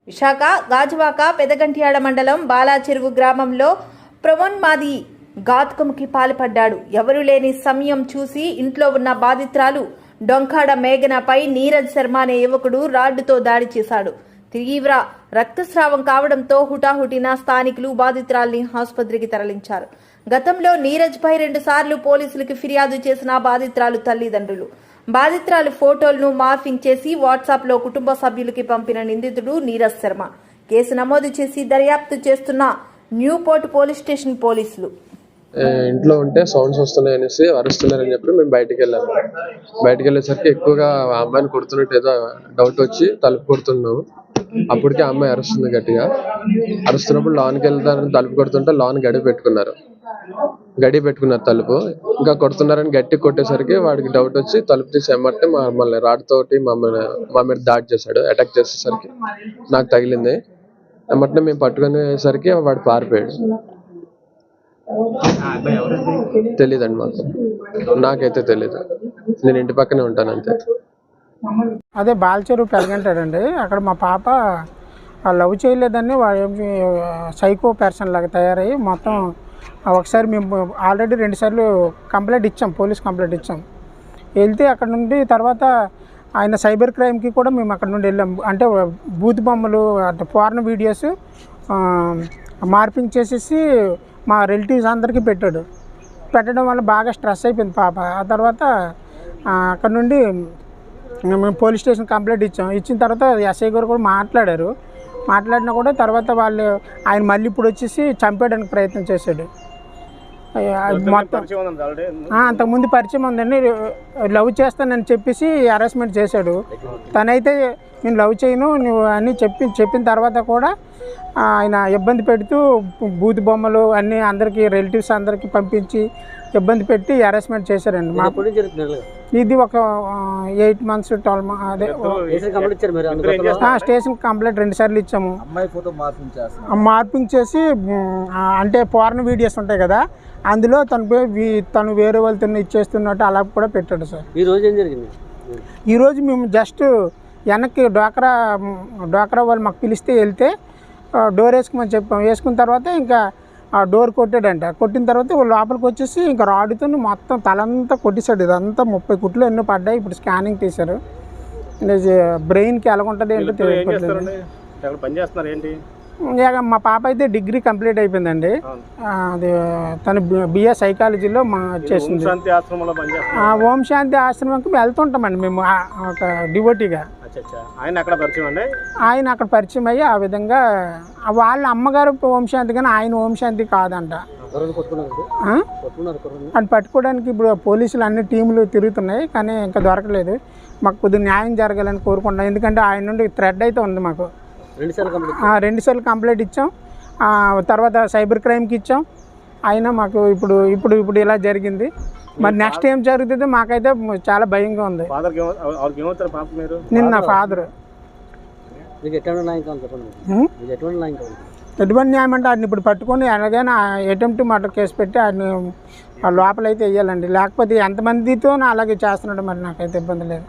విశాఖ గాజువాక పెదగంట్యాడ మండలం బాలాచెరువు గ్రామంలో ప్రవోన్మాది ఘాతుకంకి పాల్పడ్డాడు. ఎవరూ లేని సమయం చూసి ఇంట్లో ఉన్న బాధితురాలు డొంకాడ మేఘనపై నీరజ్ శర్మ అనే యువకుడు రాడ్డుతో దాడి చేశాడు. తీవ్ర రక్తస్రావం కావడంతో హుటాహుటిన స్థానికులు బాధితురాల్ని ఆసుపత్రికి తరలించారు. గతంలో నీరజ్ పై 2 సార్లు పోలీసులకు ఫిర్యాదు చేసిన బాధితురాలు తల్లిదండ్రులు బాధితురాలు ఫోటోలను మార్ఫింగ్ చేసి వాట్సాప్ లో కుటుంబ సభ్యులకి పంపిన నిందితుడు నీరజ్ శర్మ. కేసు నమోదు చేసి దర్యాప్తు చేస్తున్న న్యూపోర్ట్ పోలీస్ స్టేషన్ పోలీసులు ఇంట్లో ఉంటే సౌండ్స్ వస్తున్నాయి అనేసి అరుస్తున్నారని చెప్పి మేము బయటికి వెళ్ళాము. బయటికి వెళ్ళేసరికి ఎక్కువగా ఆ అమ్మాయిని కొడుతున్నట్టు ఏదో డౌట్ వచ్చి తలుపు కొడుతున్నాము. అప్పటికే ఆ అమ్మాయి అరుస్తుంది గట్టిగా. అరుస్తున్నప్పుడు లోన్కి వెళ్తారని తలుపు కొడుతుంటే లోన్ గడి పెట్టుకున్నారు తలుపు. ఇంకా కొడుతున్నారని గట్టి కొట్టేసరికి వాడికి డౌట్ వచ్చి తలుపు తీసి ఎమ్మటే మమ్మల్ని రాడ్తోటి మా మీద దాడి చేశాడు. అటాక్ చేసేసరికి నాకు తగిలింది. ఎమ్మటే మేము పట్టుకునేసరికి వాడు పారిపోయాడు. తెలీదండి మాకు, నాకైతే తెలీదు. నేను ఇంటి పక్కనే ఉంటాను అంతే. అదే బాలచెరువు పెరగంటాడండి. అక్కడ మా పాప లవ్ చేయలేదని వాడు సైకో పర్సన్ లాగా తయారయ్యి మొత్తం ఒకసారి మేము ఆల్రెడీ 2 సార్లు కంప్లైంట్ ఇచ్చాం, పోలీస్ కంప్లైంట్ ఇచ్చాం. వెళ్తే అక్కడ నుండి తర్వాత ఆయన సైబర్ క్రైమ్కి కూడా మేము అక్కడ నుండి వెళ్ళాం. అంటే బూత్ బొమ్మలు అంటే పోర్న్ వీడియోస్ మార్పింగ్ చేసేసి మా రిలేటివ్స్ అందరికీ పెట్టడం వల్ల బాగా స్ట్రెస్ అయిపోయింది పాప. ఆ తర్వాత అక్కడ నుండి మేము పోలీస్ స్టేషన్ కంప్లైంట్ ఇచ్చిన తర్వాత ఎస్ఐ గారు కూడా మాట్లాడినా కూడా తర్వాత ఆయన మళ్ళీ ఇప్పుడు వచ్చేసి చంపేయడానికి ప్రయత్నం చేశాడు. మొత్తం అంతకుముందు పరిచయం ఉందండి. లవ్ చేస్తానని చెప్పేసి హరాస్మెంట్ చేశాడు. తనైతే నేను లవ్ చేయను నువ్వు అని చెప్పిన తర్వాత కూడా ఆయన ఇబ్బంది పెడుతూ బూత్ బొమ్మలు అన్నీ అందరికీ రిలేటివ్స్ అందరికీ పంపించి ఇబ్బంది పెట్టి హరాస్మెంట్ చేశారండి. ఇది ఒక 8 months 12 months అదే స్టేషన్ కంప్లైంట్ 2 సార్లు ఇచ్చాము. మార్పింగ్ చేసి అంటే పోర్న్ వీడియోస్ ఉంటాయి కదా, అందులో తను వేరే వాళ్ళతో ఇచ్చేస్తున్నట్టు అలా కూడా పెట్టాడు సార్. ఈరోజు మేము జస్ట్ వెనక్కి డ్వాక్రా వాళ్ళు మాకు పిలిస్తే వెళ్తే డోర్ వేసుకోమని చెప్పాం. వేసుకున్న తర్వాత ఇంకా డోర్ కొట్టాడంట. కొట్టిన తర్వాత లోపలికి వచ్చేసి ఇంకా రాడ్డుతో మొత్తం తలంతా కొట్టేశాడు. ఇదంతా 30 కుట్లు ఎన్నో పడ్డాయి. ఇప్పుడు స్కానింగ్ తీశారు. బ్రెయిన్కి ఎలాగుంటుంది ఏంటో తెలియట్లేదు. మా పాప అయితే డిగ్రీ కంప్లీట్ అయిపోయిందండి. అది తను BA సైకాలజీలో చేసింది. ఓం శాంతి ఆశ్రమంకి వెళ్తుంటామండి మేము ఒక డివోటీగా. ఆయన అక్కడ పరిచయం అయ్యి ఆ విధంగా వాళ్ళ అమ్మగారు ఓం శాంతి కానీ ఆయన ఓం శాంతి కాదంట. అని పట్టుకోవడానికి ఇప్పుడు పోలీసులు అన్ని టీములు తిరుగుతున్నాయి కానీ ఇంకా దొరకలేదు. మాకు కొద్దిగా న్యాయం జరగాలని కోరుకుంటున్నాం. ఎందుకంటే ఆయన నుండి థ్రెడ్ అయితే ఉంది మాకు. 2 సార్లు కంప్లైంట్ ఇచ్చాం. తర్వాత సైబర్ క్రైమ్కి ఇచ్చాం. అయినా మాకు ఇప్పుడు ఇలా జరిగింది. మరి నెక్స్ట్ ఏం జరుగుతుందో మాకైతే చాలా భయంగా ఉంది. నిన్న ఫాదర్ ఎటువంటి న్యాయం అంటే ఆయన ఇప్పుడు పట్టుకొని ఎలాగైనా అటెంప్ట్ మర్డర్ కేసు పెట్టి ఆయన లోపలైతే వేయాలండి. లేకపోతే ఎంతమందితో అలాగే చేస్తున్నాడు మరి నాకైతే ఇబ్బంది లేదు.